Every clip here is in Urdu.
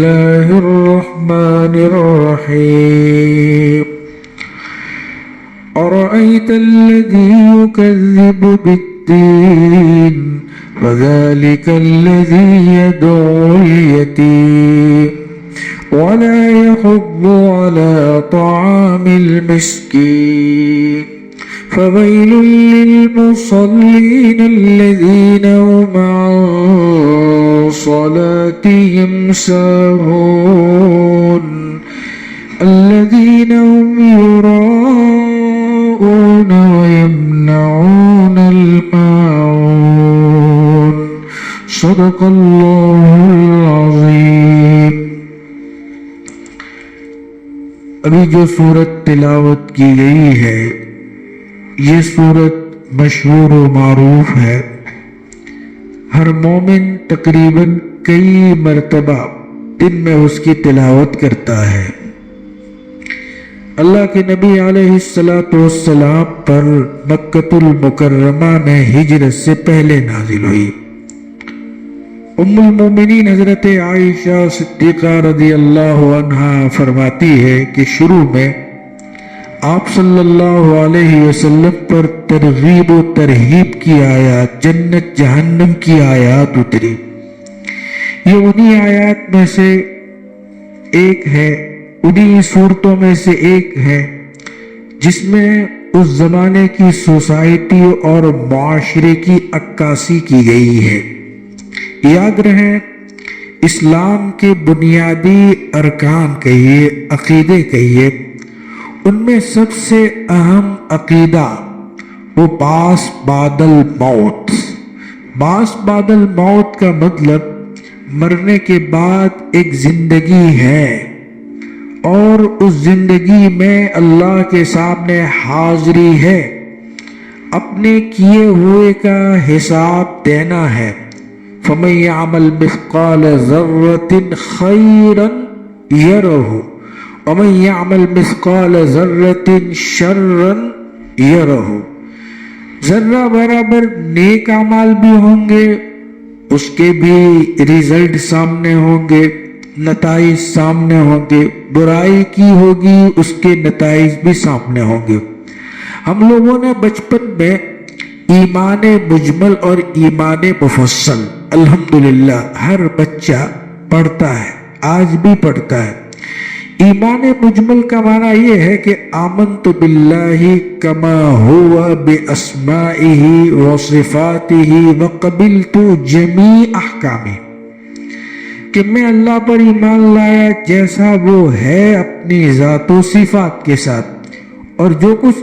الله الرحمن الرحيم أرأيت الذي يكذب بالدين فذلك الذي يدعو اليتيم ولا يحض على طعام المسكين فويل للمصلين الذين هم عن صلاتهم ساهون الذين هم يراءون ويمنعون الماعون صدق الله العظيم. ابھی جو سورت تلاوت کی گئی ہے یہ سورت مشہور و معروف ہے. ہر مومن تقریباً کئی مرتبہ دن میں اس کی تلاوت کرتا ہے. اللہ کے نبی علیہ السلام پر مکۃ المکرمہ میں ہجرت سے پہلے نازل ہوئی. ام المومنین حضرت عائشہ صدیقہ رضی اللہ عنہا فرماتی ہے کہ شروع میں آپ صلی اللہ علیہ وسلم پر ترغیب و ترہیب کی آیات، جنت جہنم کی آیات اتری. یہ انہی آیات میں سے ایک ہے، انہی صورتوں میں سے ایک ہے جس میں اس زمانے کی سوسائٹی اور معاشرے کی عکاسی کی گئی ہے. یاد رہے اسلام کے بنیادی ارکان کہیے، عقیدے کہیے، ان میں سب سے اہم عقیدہ وہ باس بعد الموت. باس بعد الموت کا مطلب مرنے کے بعد ایک زندگی ہے اور اس زندگی میں اللہ کے سامنے حاضری ہے، اپنے کیے ہوئے کا حساب دینا ہے. فَمَن يَعْمَلْ مِثْقَالَ ذَرَّةٍ خَيْرًا يَرَهُ وَمَن يَعْمَلْ مِثْقَالَ ذَرَّةٍ شَرًّا يَرَهُ. ذرہ برابر نیک اعمال بھی ہوں گے، اس کے بھی ریزلٹ سامنے ہوں گے، نتائج سامنے ہوں گے. برائی کی ہوگی، اس کے نتائج بھی سامنے ہوں گے. ہم لوگوں نے بچپن میں ایمان مجمل اور ایمان مفصل الحمدللہ ہر بچہ پڑھتا ہے، آج بھی پڑھتا ہے. ایمان مجمل کا معنی یہ ہے کہ آمنت باللہ کما ہوا باسمائہ وصفاتہ وقبلت جمیع احکامہ، کہ میں اللہ پر ایمان لایا جیسا وہ ہے اپنی ذات و صفات کے ساتھ، اور جو کچھ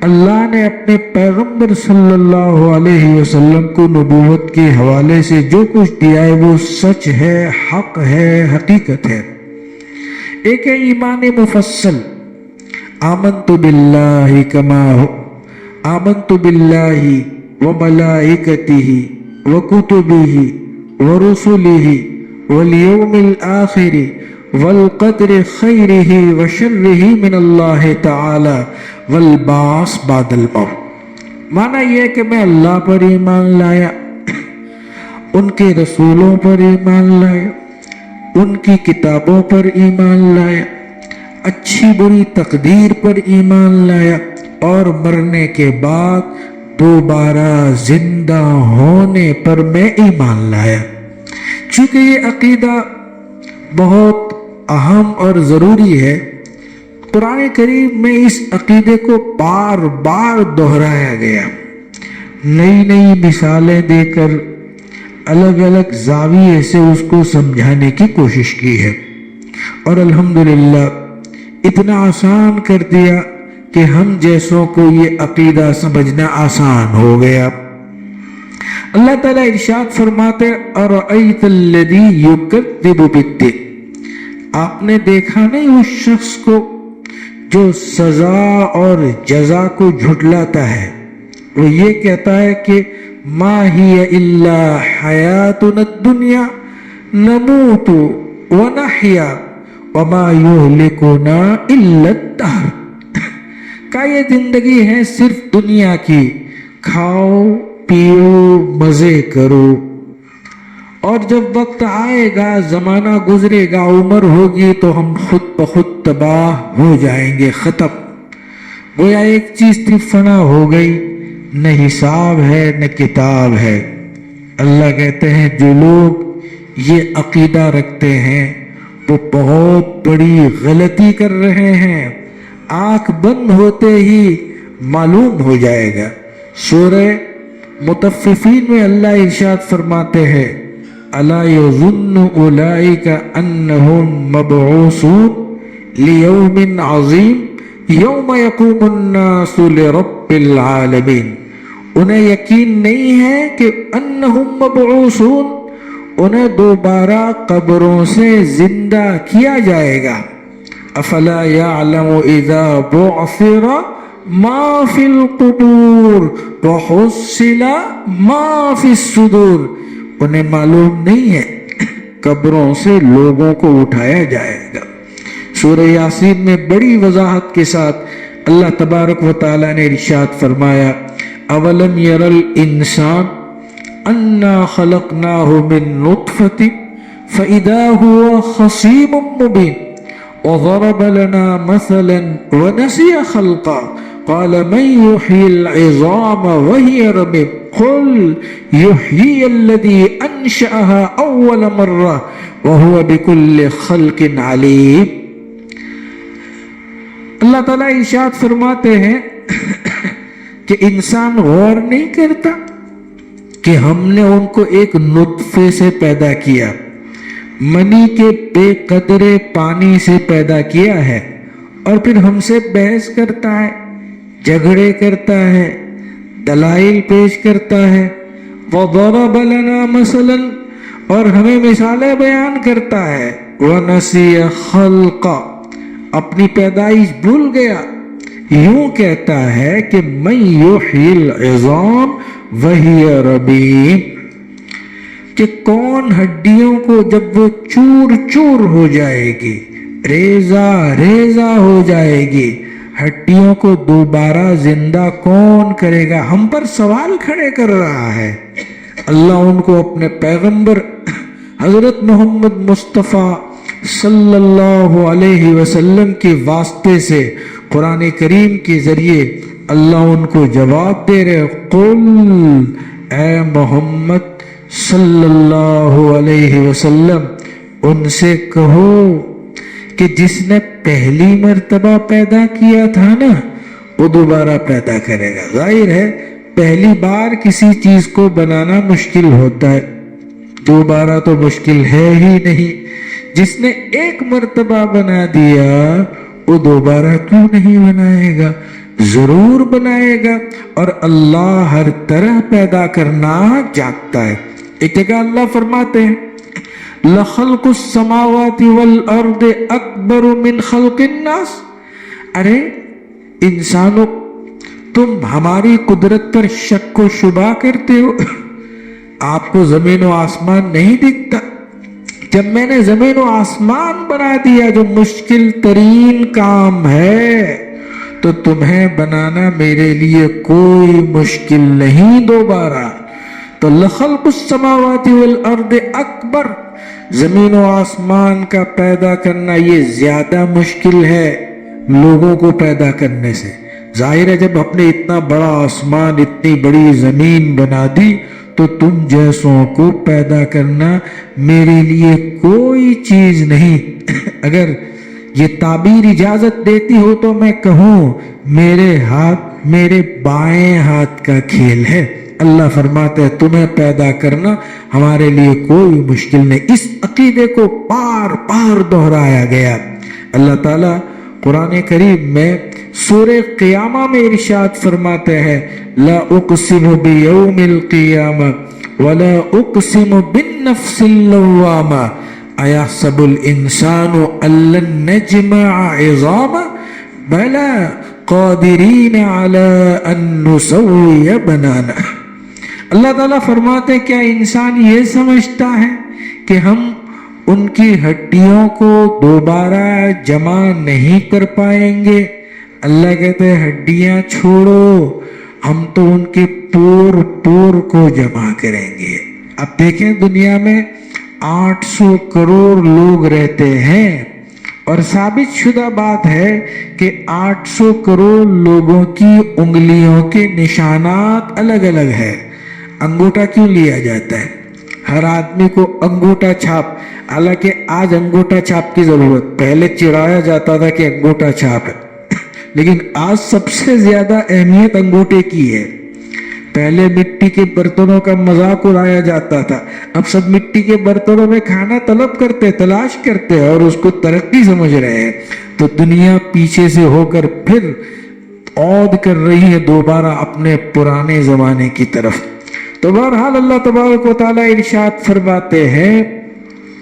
اللہ نے اپنے پیغمبر صلی اللہ علیہ وسلم کو نبوت کے حوالے سے جو کچھ دیا ہے وہ سچ ہے، حق ہے، حقیقت ہے. ایک ہے ایمان مفصل، آمنت باللہ کما آمنت باللہ وملائکتہ وکتبہ ورسلہ والیوم الآخر والقدر خیرہ وشرہ من اللہ تعالی والبعث بعد الموت. معنی یہ ہے کہ میں اللہ پر ایمان لایا، ان کے رسولوں پر ایمان لایا، ان کی کتابوں پر ایمان لایا، اچھی بری تقدیر پر ایمان لایا، اور مرنے کے بعد دوبارہ زندہ ہونے پر میں ایمان لایا. چونکہ یہ عقیدہ بہت اہم اور ضروری ہے، قرآن کریم میں اس عقیدے کو بار بار دہرایا گیا، نئی نئی مثالیں دے کر الگ الگ زاویے سے اس کو سمجھانے کی کوشش کی ہے، اور الحمدللہ اتنا آسان کر دیا کہ ہم جیسوں کو یہ عقیدہ سمجھنا آسان ہو گیا. اللہ تعالیٰ ارشاد فرماتے اَرَأَيْتَ الَّذِي يُكَذِّبُ بِالدِّينِ، آپ نے دیکھا نہیں اس شخص کو جو سزا اور جزا کو جھٹلاتا ہے. وہ یہ کہتا ہے کہ ما ہی الا حیاتنا الدنیا نموت ونحیا وما یہلکنا الا الدہر. کا یہ زندگی ہے صرف دنیا کی، کھاؤ پیو مزے کرو، اور جب وقت آئے گا، زمانہ گزرے گا، عمر ہوگی تو ہم خود بخود تباہ ہو جائیں گے، ختم. گویا ایک چیز تھی فنا ہو گئی، نہ حساب ہے نہ کتاب ہے. اللہ کہتے ہیں جو لوگ یہ عقیدہ رکھتے ہیں وہ بہت بڑی غلطی کر رہے ہیں. آنکھ بند ہوتے ہی معلوم ہو جائے گا. سورہ مطففین میں اللہ ارشاد فرماتے ہیں الا یظن اولئک انہم مبعوثون لیوم عظیم یوم یقوم الناس لرب العالمین. انہیں یقین نہیں ہے کہ انہم مبعوثون، انہیں دوبارہ قبروں سے زندہ کیا جائے گا. افلا یعلم اذا بعثر ما فی القبور وحصل ما فی الصدور. انہیں معلوم نہیں ہے قبروں سے لوگوں کو اٹھایا جائے گا. سورہ یاسین میں بڑی وضاحت کے ساتھ اللہ تبارک و تعالیٰ نے ارشاد فرمایا اولم یر الانسان انا خلقناہ من نطفۃ فاذا هو خصیم مبین وضرب لنا مثلا ونسی خلقا قال من يحيي العظام وهي رميم قل يحيي الذي انشأها اول مرة وهو بكل خلق عليم. اللہ تعالیٰ ارشاد فرماتے ہیں کہ انسان غور نہیں کرتا کہ ہم نے ان کو ایک نطفے سے پیدا کیا، منی کے بے قدرے پانی سے پیدا کیا ہے، اور پھر ہم سے بحث کرتا ہے، جھگڑے کرتا ہے، دلائل پیش کرتا ہے. وَضَرَبَ لَنَا مَثَلًا، اور ہمیں مثالیں بیان کرتا ہے. وَنَسِيَ خَلْقًا، اپنی پیدائش بھول گیا. یوں کہتا ہے کہ مَن یحیی العظام وہی رمیم، کہ کون ہڈیوں کو جب وہ چور چور ہو جائے گی، ریزہ ریزہ ہو جائے گی، ہڈیوں کو دوبارہ زندہ کون کرے گا. ہم پر سوال کھڑے کر رہا ہے. اللہ ان کو اپنے پیغمبر حضرت محمد مصطفیٰ صلی اللہ علیہ وسلم کے واسطے سے قرآن کریم کے ذریعے اللہ ان کو جواب دے رہے قل، اے محمد صلی اللہ علیہ وسلم ان سے کہو کہ جس نے پہلی مرتبہ پیدا کیا تھا نا وہ دوبارہ پیدا کرے گا. ظاہر ہے پہلی بار کسی چیز کو بنانا مشکل ہوتا ہے، دوبارہ تو مشکل ہے ہی نہیں. جس نے ایک مرتبہ بنا دیا وہ دوبارہ کیوں نہیں بنائے گا؟ ضرور بنائے گا. اور اللہ ہر طرح پیدا کرنا جانتا ہے. ایک جگہ اللہ فرماتے ہیں لَخَلْقُ السَّمَاوَاتِ وَالْأَرْضِ أَكْبَرُ مِنْ خَلْقِ النَّاسِ. ارے انسانوں، تم ہماری قدرت پر شک و شبہ کرتے ہو. آپ کو زمین و آسمان نہیں دکھتا؟ جب میں نے زمین و آسمان بنا دیا جو مشکل ترین کام ہے، تو تمہیں بنانا میرے لیے کوئی مشکل نہیں دوبارہ. تو لخلق السماوات والارض اکبر، زمین و آسمان کا پیدا کرنا یہ زیادہ مشکل ہے لوگوں کو پیدا کرنے سے. ظاہر ہے جب اپنے اتنا بڑا آسمان، اتنی بڑی زمین بنا دی تو تم جیسوں کو پیدا کرنا میرے لیے کوئی چیز نہیں. اگر یہ تعبیر اجازت دیتی ہو تو میں کہوں میرے ہاتھ، میرے بائیں ہاتھ کا کھیل ہے. اللہ فرماتے ہیں تمہیں پیدا کرنا ہمارے لیے کوئی مشکل نہیں. اس عقیدے کو بار بار دہرایا گیا. اللہ تعالیٰ قرآن کریم میں سورہ قیامہ میں ارشاد فرماتے ہیں لا اقسم بیوم القیامہ ولا اقسم بالنفس اللوامہ ایحسب الانسان ان لن نجمع عظامہ بلا قادرین علی ان نسوی بنانا. اللہ تعالیٰ فرماتے ہیں کیا انسان یہ سمجھتا ہے کہ ہم ان کی ہڈیوں کو دوبارہ جمع نہیں کر پائیں گے؟ اللہ کہتے ہیں ہڈیاں چھوڑو، ہم تو ان کے پور پور کو جمع کریں گے. اب دیکھیں دنیا میں 800 کروڑ لوگ رہتے ہیں اور ثابت شدہ بات ہے کہ 800 کروڑ لوگوں کی انگلیوں کے نشانات الگ الگ ہے۔ انگوٹھا کیوں لیا جاتا ہے؟ ہر آدمی کو انگوٹھا چھاپ، حالانکہ آج انگوٹھا چھاپ کی ضرورت، پہلے چڑھایا جاتا تھا کہ انگوٹھا چھاپ ہے، لیکن آج سب سے زیادہ اہمیت انگوٹھے کی ہے۔ پہلے مٹی کے برتنوں کا مذاق اڑایا جاتا تھا، اب سب مٹی کے برتنوں میں کھانا طلب کرتے، تلاش کرتے اور اس کو ترقی سمجھ رہے ہیں۔ تو دنیا پیچھے سے ہو کر پھر عود کر رہی ہے دوبارہ اپنے پرانے زمانے کی طرف۔ تو بہرحال اللہ تبارک و تعالیٰ ارشاد فرماتے ہیں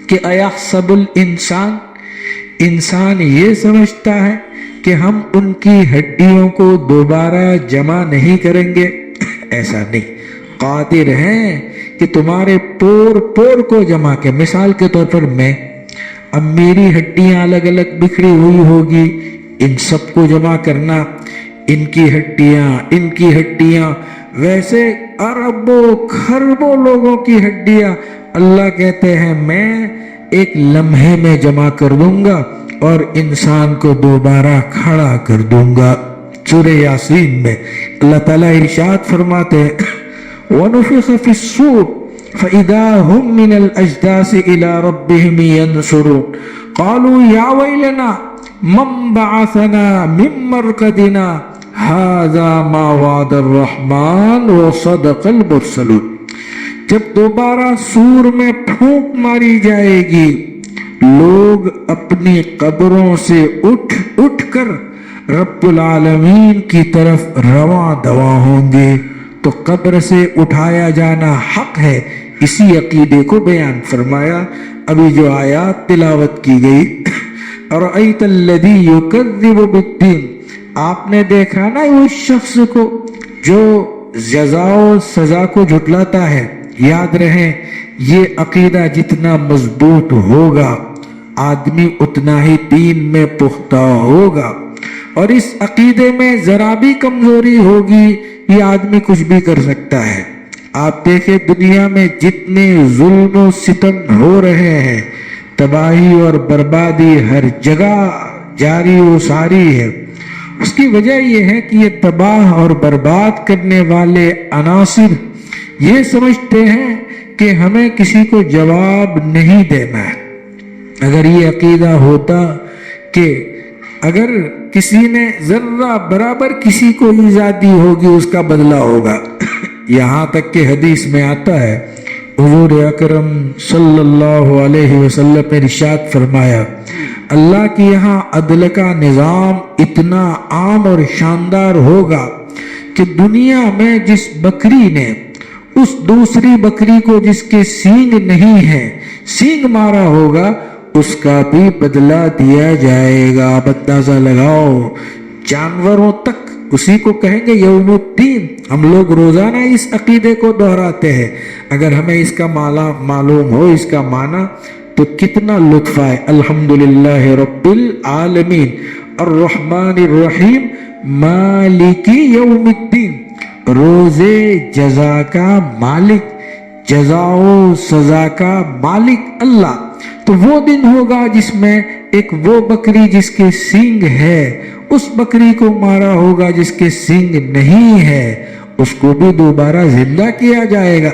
کہ ایحسب الانسان، انسان یہ سمجھتا ہے کہ ہم ان کی ہڈیوں کو دوبارہ جمع نہیں کریں گے؟ ایسا نہیں، قادر ہیں کہ تمہارے پور پور کو جمع کے، مثال کے طور پر میں، اب میری ہڈیاں الگ الگ بکھری ہوئی ہوگی، ان سب کو جمع کرنا، ان کی ہڈیاں، ویسے اربوں کھربوں لوگوں کی ہڈیاں اللہ کہتے ہیں میں ایک لمحے میں جمع کر دوں گا اور انسان کو دوبارہ کھڑا کر دوں گا۔ سورہ یاسین میں اللہ تعالیٰ ارشاد فرماتے ہیں وَنُفِخَ فِي الصُّورِ فَإِذَا هُمْ مِنَ الْأَجْدَاثِ إِلَىٰ رَبِّهِمْ يَنْسُرُونَ قَالُوا يَا وَيْلَنَا مَنْ بَعَثَنَا مِنْ مَرْقَدِنَا هَذَا مَا وَعَدَ الرَّحْمَنُ وَصَدَقَ الْمُرْسَلُونَ۔ جب دوبارہ سور میں پھونک ماری جائے گی، لوگ اپنی قبروں سے اٹھ کر رب العالمین کی طرف رواں دواں ہوں گے۔ تو قبر سے اٹھایا جانا حق ہے، اسی عقیدے کو بیان فرمایا۔ ابھی جو آیات تلاوت کی گئی اَرَأَيْتَ الَّذِي يُكَذِّبُ بِالدِّينِ، آپ نے دیکھا نا اس شخص کو جو جزا و سزا کو جھٹلاتا ہے۔ یاد رہے یہ عقیدہ جتنا مضبوط ہوگا آدمی اتنا ہی دین میں پختہ ہوگا، اور اس عقیدے میں ذرا بھی کمزوری ہوگی یہ آدمی کچھ بھی کر سکتا ہے۔ آپ دیکھیں دنیا میں جتنے ظلم و ستم ہو رہے ہیں، تباہی اور بربادی ہر جگہ جاری و ساری ہے، اس کی وجہ یہ ہے کہ یہ تباہ اور برباد کرنے والے عناصر یہ سمجھتے ہیں کہ ہمیں کسی کو جواب نہیں دینا ہے۔ اگر یہ عقیدہ ہوتا کہ اگر کسی نے ذرہ برابر کسی کو ایذا دی ہوگی اس کا بدلہ ہوگا، یہاں تک کہ حدیث میں آتا ہے حضور اکرم صلی اللہ علیہ وسلم نے ارشاد فرمایا اللہ کے یہاں عدل کا نظام اتنا عام اور شاندار ہوگا کہ دنیا میں جس بکری نے اس دوسری بکری کو جس کے سینگ نہیں ہے سینگ مارا ہوگا اس کا بھی بدلہ دیا جائے گا۔ اندازہ لگاؤ، جانوروں تک اسی کو کہیں گے یوم الدین۔ ہم لوگ روزانہ اس عقیدے کو دہراتے ہیں، اگر ہمیں اس کا معلوم ہو، اس کا معنی، تو کتنا لطف آئے۔ الحمدللہ رب العالمین الرحمن الرحیم مالک یوم الدین، روزے جزا کا مالک، جزا و سزا کا مالک اللہ۔ تو وہ دن ہوگا جس میں ایک وہ بکری جس کے سینگ ہے اس بکری کو مارا ہوگا جس کے سینگ نہیں ہے، اس کو بھی دوبارہ زندہ کیا جائے گا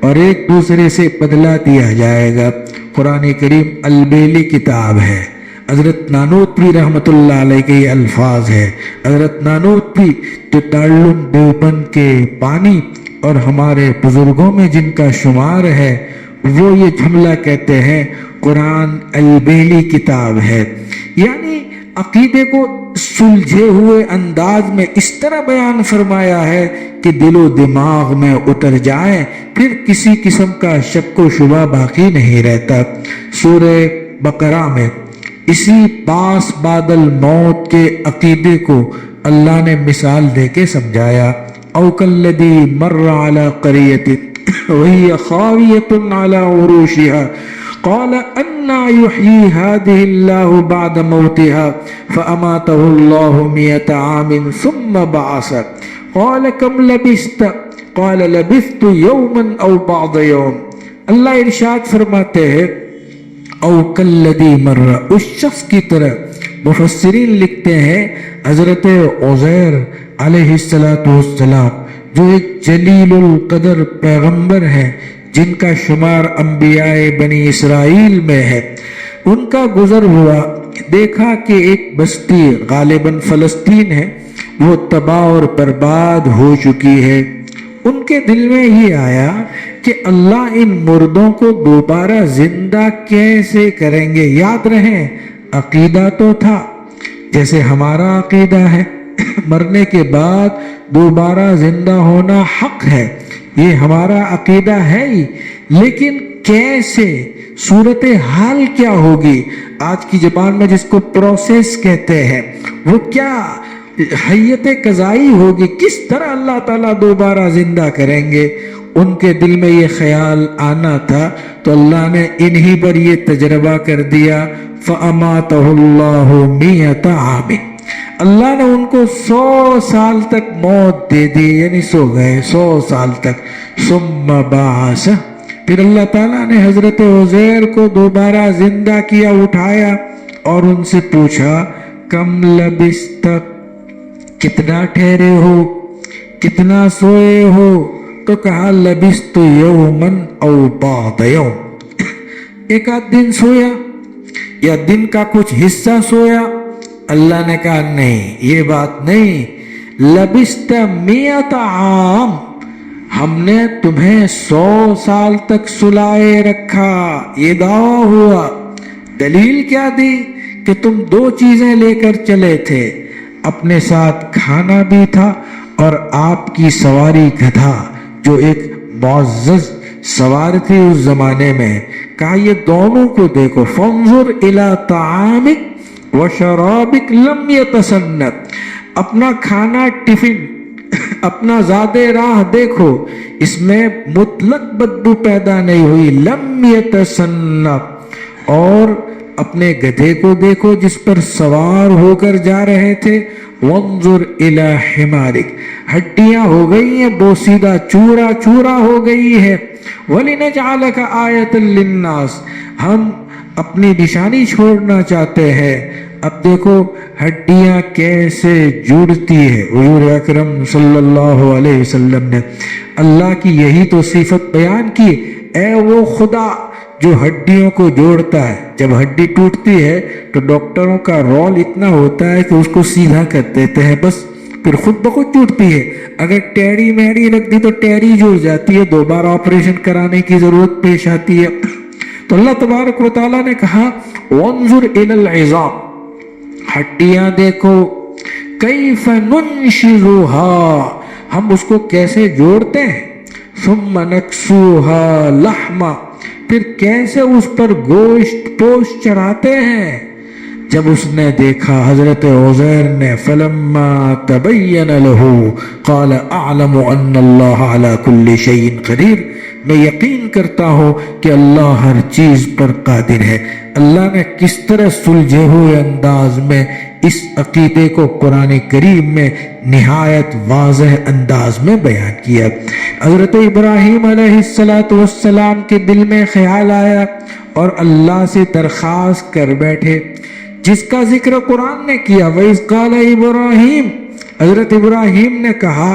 اور ایک دوسرے سے بدلہ دیا جائے گا۔ قرآن کریم البیلی کتاب ہے، حضرت نانوتوی رحمت اللہ علیہ کے یہ الفاظ ہے۔ حضرت نانوتوی جو دارالعلوم دیوبند کے بانی اور ہمارے بزرگوں میں جن کا شمار ہے، وہ یہ جملہ کہتے ہیں قرآن البیلی کتاب ہے، یعنی عقیدے کو سلجھے ہوئے انداز میں اس طرح بیان فرمایا ہے کہ دل و دماغ میں اتر جائے، پھر کسی قسم کا شک و شبہ باقی نہیں رہتا۔ سورہ بقرہ میں اسی باس بعد الموت کے عقیدے کو اللہ نے مثال دے کے سمجھایا۔ او کالذی مر علی قریۃ وہی خاویۃ علی عروشها قال انا یحیی هذه اللہ بعد موتها فاماته اللہ 100 عام ثم بعثه قال کم لبثت قال لبثت یوما او بعض یوم اللہ ارشاد فرماتے ہیں او کلذی مر، اس شخص کی طرح مفسرین لکھتے ہیں حضرت عزیر علیہ السلام جو ایک جلیل القدر پیغمبر ہیں جن کا شمار انبیاء بنی اسرائیل میں ہے، ان کا گزر ہوا، دیکھا کہ ایک بستی غالباً فلسطین ہے وہ تباہ اور برباد ہو چکی ہے۔ ان کے دل میں یہ آیا کہ اللہ ان مردوں کو دوبارہ زندہ کیسے کریں گے۔ یاد رہیں عقیدہ تو تھا جیسے ہمارا عقیدہ ہے، مرنے کے بعد دوبارہ زندہ ہونا حق ہے، یہ ہمارا عقیدہ ہے ہی، لیکن کیسے، صورتحال کیا ہوگی، آج کی زبان میں جس کو پروسیس کہتے ہیں، وہ کیا حیت قضائی ہوگی، کس طرح اللہ تعالیٰ دوبارہ زندہ کریں گے۔ ان کے دل میں یہ خیال آنا تھا تو اللہ نے انہی پر یہ تجربہ کر دیا، فَأَمَاتَهُ اللَّهُ مِئَةَ عَامٍ، اللہ نے ان کو 100 سال تک موت دے دی، یعنی سو گئے 100 سال تک۔ ثُمَّ بَعَثَ، پھر اللہ تعالیٰ نے حضرت عزیر کو دوبارہ زندہ کیا، اٹھایا اور ان سے پوچھا کم لبست، کتنا ٹھہرے ہو، کتنا سوئے ہو، تو کہا لبست یومن او بعض یوم، ایک آدھ دن سویا یا دن کا کچھ حصہ سویا۔ اللہ نے کہا نہیں، یہ بات نہیں، لبست 100 عام، ہم نے تمہیں 100 سال تک سلائے رکھا، یہ دعویٰ ہوا۔ دلیل کیا دی کہ تم 2 چیزیں لے کر چلے تھے، اپنے ساتھ کھانا بھی تھا اور آپ کی سواری گدھا جو ایک معزز سوار تھی اس زمانے میں۔ کہا یہ دونوں کو دیکھو، فانظر الی طعامک وشرابک لم یتسنت، اپنا کھانا ٹفن، اپنا زاد راہ دیکھو، اس میں مطلق بدبو پیدا نہیں ہوئی، لم یتسنت، اور اپنے گدھے کو دیکھو جس پر سوار ہو کر جا رہے تھے، وانظر الی حمارک، ہڈیاں ہو گئی ہیں بوسیدہ، چورا چورا ہو گئی ہے، وَلِنَجْعَلَكَ آیَةً لِلنَّاسِ، ہم اپنی نشانی چھوڑنا چاہتے ہیں۔ اب دیکھو ہڈیاں کیسے جڑتی ہے، حضور اکرم صلی اللہ علیہ وسلم نے اللہ کی یہی تو صفت بیان کی، اے وہ خدا جو ہڈیوں کو جوڑتا ہے۔ جب ہڈی ٹوٹتی ہے تو ڈاکٹروں کا رول اتنا ہوتا ہے کہ اس کو سیدھا کر دیتے ہیں، بس پھر خود بخود ٹوٹتی ہے۔ اگر ٹیڑھی میڑھی رکھ دی تو ٹیڑھی جڑ جاتی ہے، دوبارہ آپریشن کرانے کی ضرورت پیش آتی ہے۔ تو اللہ تبارک و تعالیٰ نے کہا وانظر الی العظام، ہڈیاں دیکھو، کیف ننشزها، ہم اس کو کیسے جوڑتے ہیں، ثم نکسوها لحما، پھر کیسے اس پر گوشت پوش چڑھاتے ہیں۔ جب اس نے دیکھا حضرت عزیر نے، فلما تبین له قال اعلم ان اللہ علی کل شیء قدیر، میں یقین کرتا ہوں کہ اللہ ہر چیز پر قادر ہے۔ اللہ نے کس طرح سلجھے ہوئے انداز میں اس عقیدے کو قرآن کریم میں نہایت واضح انداز میں بیان کیا۔ حضرت ابراہیم علیہ السلام کے دل میں خیال آیا اور اللہ سے درخواست کر بیٹھے، جس کا ذکر قرآن نے کیا، وَإِذْ قَالَ إِبْرَاهِيمُ، حضرت ابراہیم نے کہا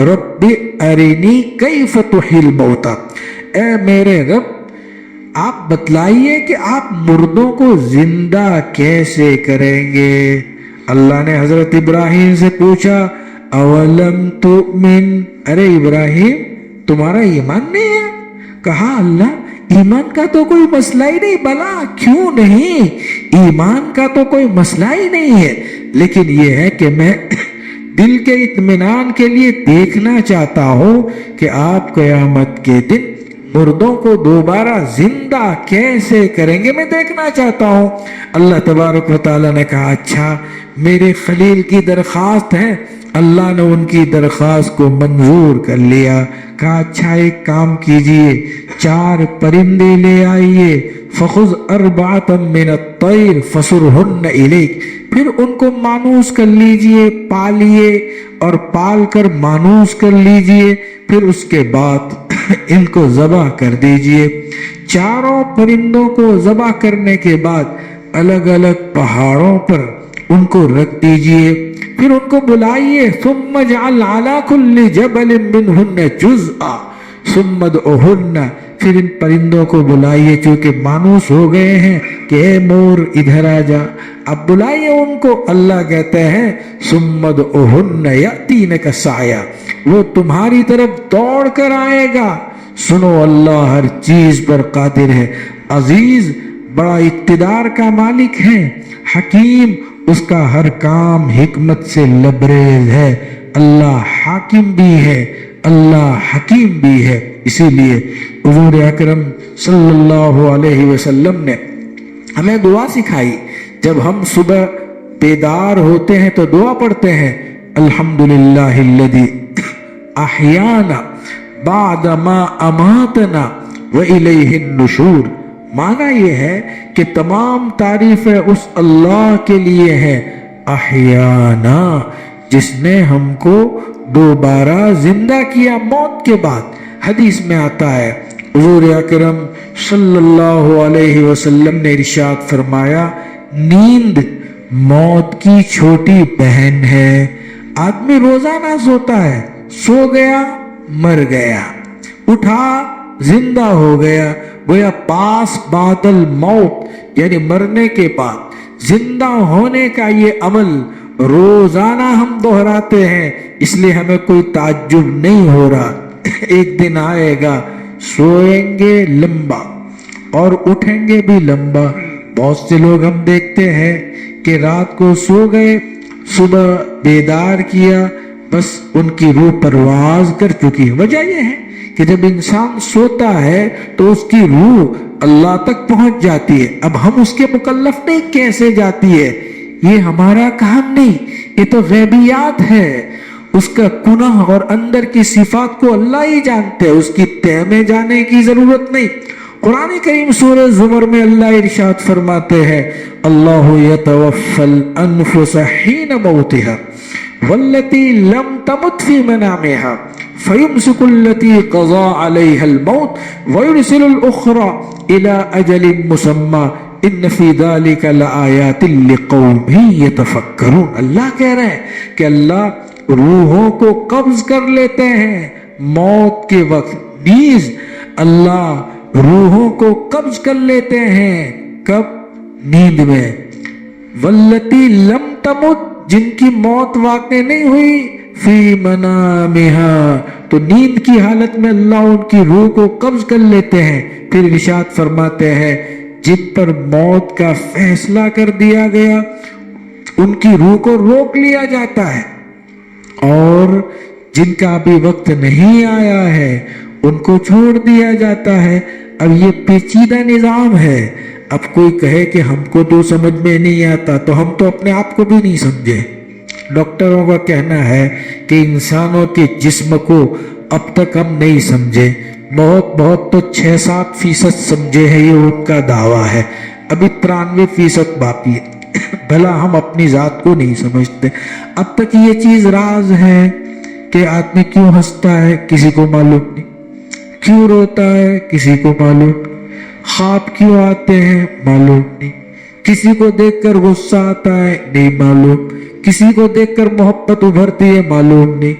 رب ارینی کیف تحیی الموتیٰ، اے میرے رب آپ بتلائیے کہ آپ مردوں کو زندہ کیسے کریں گے۔ اللہ نے حضرت ابراہیم سے پوچھا اولم تؤمن، ارے ابراہیم تمہارا ایمان نہیں ہے؟ کہا اللہ ایمان کا تو کوئی مسئلہ ہی نہیں، بلا کیوں نہیں، ایمان کا تو کوئی مسئلہ ہی نہیں ہے، لیکن یہ ہے کہ میں دل کے اطمینان کے لیے دیکھنا چاہتا ہوں کہ آپ قیامت کے دن مردوں کو دوبارہ زندہ کیسے کریں گے، میں دیکھنا چاہتا ہوں۔ اللہ تبارک و تعالیٰ نے کہا اچھا میرے خلیل کی درخواست ہے۔ اللہ نے ان کی درخواست کو منظور کر لیا، کہا اچھا ایک کام کیجئے، 4 پرندے لے آئیے، فخذ 4 من الطیر فصرہن الیک، پھر ان کو مانوس کر لیجئے، پالیے اور پال کر مانوس کر لیجئے، پھر اس کے بعد ان کو ذبح کر دیجئے۔ چاروں پرندوں کو ذبح کرنے کے بعد الگ الگ پہاڑوں پر ان کو رکھ دیجئے، پھر ان کو بلائیے، ثم اجعل علی کل جبل منہن جزءا ثم ادعوہن، پھر ان پرندوں کو بلائیے چونکہ مانوس ہو گئے ہیں کہ اے مور ادھر آ جا، اب بلائیے ان کو۔ اللہ کہتے ہیں ثم ادعوہن یأتینک سعیا، وہ تمہاری طرف دوڑ کر آئے گا۔ سنو اللہ ہر چیز پر قادر ہے، عزیز بڑا اقتدار کا مالک ہے، حکیم اس کا ہر کام حکمت سے لبریز ہے۔ اللہ حاکم بھی ہے، اللہ حکیم بھی ہے۔ اسی لیے حضور اکرم صلی اللہ علیہ وسلم نے ہمیں دعا سکھائی، جب ہم صبح بیدار ہوتے ہیں تو دعا پڑھتے ہیں، الحمدللہ الذی احیانا بعد ما اماتنا والیہ النشور۔ معنی یہ ہے کہ تمام تعریفیں اس اللہ کے لیے ہے، احیانا، جس نے ہم کو دوبارہ زندہ کیا موت کے بعد۔ حدیث میں آتا ہے حضور اکرم صلی اللہ علیہ وسلم نے ارشاد فرمایا، نیند موت کی چھوٹی بہن ہے۔ آدمی روزانہ سوتا ہے، سو گیا مر گیا، اٹھا زندہ ہو گیا، گویا پاس بعد الموت یعنی مرنے کے بعد زندہ ہونے کا یہ عمل روزانہ ہم دہراتے ہیں، اس لیے ہمیں کوئی تعجب نہیں ہو رہا۔ ایک دن آئے گا سوئیں گے لمبا اور اٹھیں گے بھی لمبا۔ بہت سے لوگ ہم دیکھتے ہیں کہ رات کو سو گئے، صبح بیدار کیا، بس ان کی روح پرواز کر چکی ہے۔ وجہ یہ ہے کہ جب انسان سوتا ہے تو اس کی روح اللہ تک پہنچ جاتی ہے۔ اب ہم اس کے مکلف نہیں، کیسے جاتی ہے یہ ہمارا کام نہیں، یہ تو غیبیات ہے۔ اس کا گناہ اور اندر کی صفات کو اللہ ہی جانتے ہیں، اس کی تہ میں جانے کی ضرورت نہیں۔ قرآن کریم سورہ زمر میں اللہ ارشاد فرماتے ہیں، اللہ یتوفی الانفس حین موتها والتی لم تمت فی منامها فیمسک التی قضا علیها الموت ویرسل الاخرى الى اجل مسمى ان فی ذلک لآیات لقوم یتفکرون۔ اللہ کہہ رہے ہیں کہ اللہ روحوں کو قبض کر لیتے ہیں موت کے وقت، نیز اللہ روحوں کو قبض کر لیتے ہیں، کب؟ نیند میں۔ والتی لم تمت، جن کی موت واقع نہیں ہوئی، فی منامها، تو نیند کی حالت میں اللہ ان کی روح کو قبض کر لیتے ہیں۔ پھر ارشاد فرماتے ہیں جن پر موت کا فیصلہ کر دیا گیا ان کی روح کو روک لیا جاتا ہے، اور جن کا ابھی وقت نہیں آیا ہے ان کو چھوڑ دیا جاتا ہے۔ اب یہ پیچیدہ نظام ہے۔ اب کوئی کہے کہ ہم کو تو سمجھ میں نہیں آتا، تو ہم تو اپنے آپ کو بھی نہیں سمجھے۔ ڈاکٹروں کا کہنا ہے کہ انسانوں کے جسم کو اب تک ہم نہیں سمجھے، بہت تو 6-7% سمجھے ہیں، یہ ان کا دعویٰ ہے، ابھی 93% باقی ہے۔ بھلا ہم اپنی ذات کو نہیں سمجھتے۔ اب تک یہ چیز راز ہے کہ آدمی کیوں ہنستا ہے کسی کو معلوم نہیں، کیوں روتا ہے کسی کو معلوم نہیں، خواب کیوں آتے ہیں معلوم نہیں، کسی کو دیکھ کر غصہ آتا ہے نہیں معلوم، کسی کو دیکھ کر محبت ابھرتی ہے معلوم نہیں۔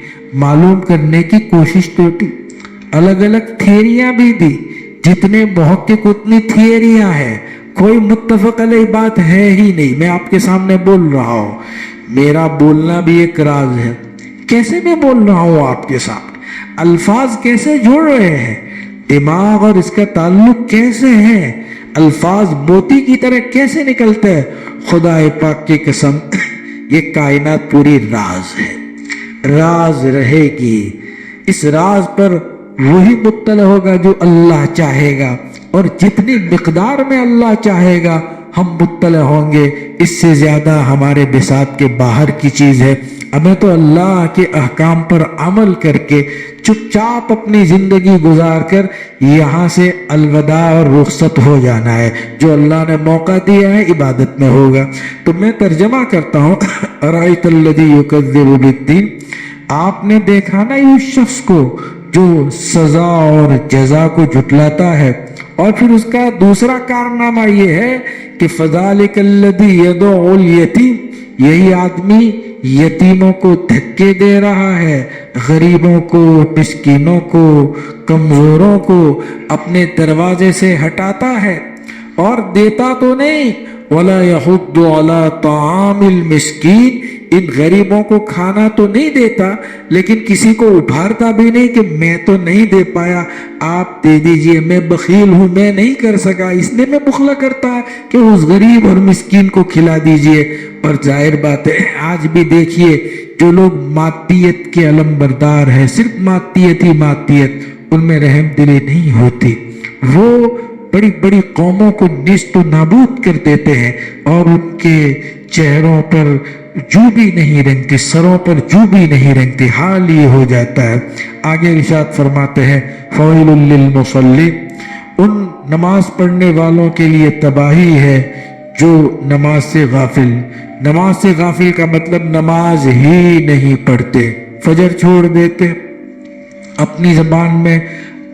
معلوم کرنے کی کوشش تو کی، الگ الگ تھیریاں بھی دی، جتنے محقق اتنی تھیریاں ہیں، کوئی متفق علیہ بات ہے ہی نہیں۔ میں آپ کے سامنے بول رہا ہوں، میرا بولنا بھی ایک راز ہے، کیسے میں بول رہا ہوں آپ کے سامنے، الفاظ کیسے جڑ رہے ہیں، دماغ اور اس کا تعلق کیسے ہے، الفاظ موتی کی طرح کیسے نکلتے ہیں۔ خدا پاک کی قسم یہ کائنات پوری راز ہے، راز رہے گی۔ اس راز پر وہی مطلع ہوگا جو اللہ چاہے گا، اور جتنی مقدار میں اللہ چاہے گا ہم مطلع ہوں گے، اس سے زیادہ ہمارے بساط کے باہر کی چیز ہے۔ ہمیں تو اللہ کے احکام پر عمل کر کے چپ چاپ اپنی زندگی گزار کر یہاں سے الوداع اور رخصت ہو جانا ہے۔ جو اللہ نے موقع دیا ہے عبادت میں ہوگا۔ تو میں ترجمہ کرتا ہوں، ارائیت الذی یکذب بالدین، آپ نے دیکھا نا اس شخص کو جو سزا اور جزا کو جھٹلاتا ہے۔ اور پھر اس کا دوسرا کارنامہ یہ ہے کہ فذالک الذی یدعو الیتیم، یہی آدمی یتیموں کو دھکے دے رہا ہے، غریبوں کو، مسکینوں کو، کمزوروں کو اپنے دروازے سے ہٹاتا ہے اور دیتا تو نہیں۔ وَلَا يَحُضُّ عَلَىٰ طَعَامِ الْمِسْكِينِ، ان غریبوں کو کھانا تو نہیں دیتا لیکن کسی کو ابھارتا بھی نہیں کہ میں تو نہیں دے پایا، آپ دے دیجئے، میں بخیل ہوں، میں نہیں کر سکا، اس لیے میں بخلا کرتا ہے کہ اس غریب اور مسکین کو کھلا دیجئے۔ اور ظاہر بات ہے آج بھی دیکھیے جو لوگ مادیت کے علم بردار ہیں، صرف مادیت ہی مادیت، ان میں رحم دلی نہیں ہوتی، وہ بڑی بڑی قوموں کو نیست و نابود کر دیتے ہیں اور ان کے چہروں پر جو بھی نہیں رنگتی، سروں پر جو بھی نہیں رنگتی، حال یہ ہو جاتا ہے۔ آگے ارشاد فرماتے ہیں فویل للمصلین، ان نماز پڑھنے والوں کے لیے تباہی ہے جو نماز سے غافل۔ نماز سے غافل کا مطلب نماز ہی نہیں پڑھتے، فجر چھوڑ دیتے، اپنی زبان میں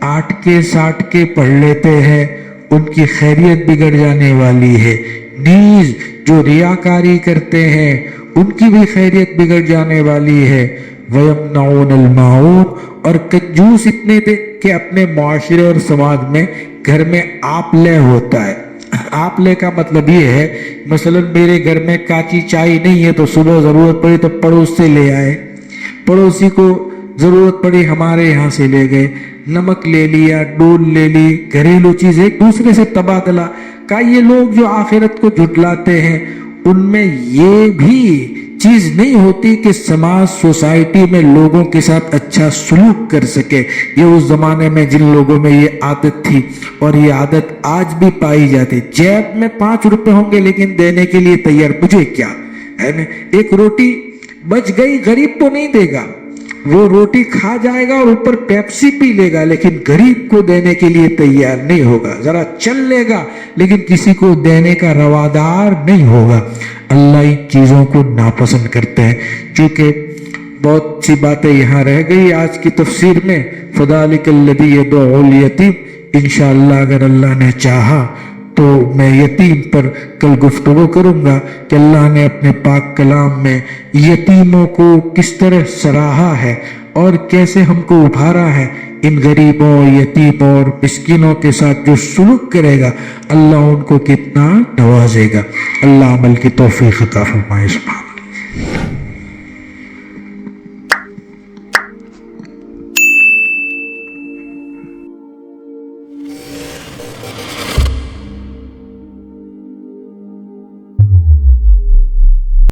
آٹ کے ساٹھ کے پڑھ لیتے ہیں، ان کی خیریت بگڑ جانے والی ہے۔ نیز جو ریاکاری کرتے ہیں ان کی بھی خیریت بگڑ جانے والی ہے۔ وَيَمْنَعُونَ الْمَاعُونَ، اور کنجوس اتنے تھے کہ اپنے معاشرے اور سماج میں گھر میں آپ لے ہوتا ہے۔ آپ لے کا مطلب یہ ہے مثلا میرے گھر میں کاچی چائے نہیں ہے تو صبح ضرورت پڑی تو پڑوس سے لے آئے، پڑوسی کو ضرورت پڑی ہمارے یہاں سے لے گئے، نمک لے لیا، ڈول لے لی، گھریلو چیز ایک دوسرے سے تبادلہ کا۔ یہ لوگ جو آخرت کو جھٹلاتے ہیں ان میں یہ بھی چیز نہیں ہوتی کہ سماج سوسائٹی میں لوگوں کے ساتھ اچھا سلوک کر سکے۔ یہ اس زمانے میں جن لوگوں میں یہ عادت تھی اور یہ عادت آج بھی پائی جاتی، جیب میں 5 روپے ہوں گے لیکن دینے کے لیے تیار، مجھے کیا ہے نا، ایک روٹی بچ گئی غریب تو نہیں دے گا، وہ روٹی کھا جائے گا اور اوپر پیپسی پی لے گا لیکن غریب کو دینے کے لیے تیار نہیں ہوگا، ذرا چل لے گا لیکن کسی کو دینے کا روادار نہیں ہوگا۔ اللہ ان چیزوں کو ناپسند کرتے ہیں۔ چونکہ بہت سی باتیں یہاں رہ گئی آج کی تفسیر میں، فذالک الذی یدعو الیتیم، انشاءاللہ اگر اللہ نے چاہا تو میں یتیم پر کل گفتگو کروں گا کہ اللہ نے اپنے پاک کلام میں یتیموں کو کس طرح سراہا ہے اور کیسے ہم کو ابھارا ہے۔ ان غریبوں، یتیموں اور مسکینوں کے ساتھ جو سلوک کرے گا اللہ ان کو کتنا نوازے گا۔ اللہ عمل کی توفیق عطا فرمائے۔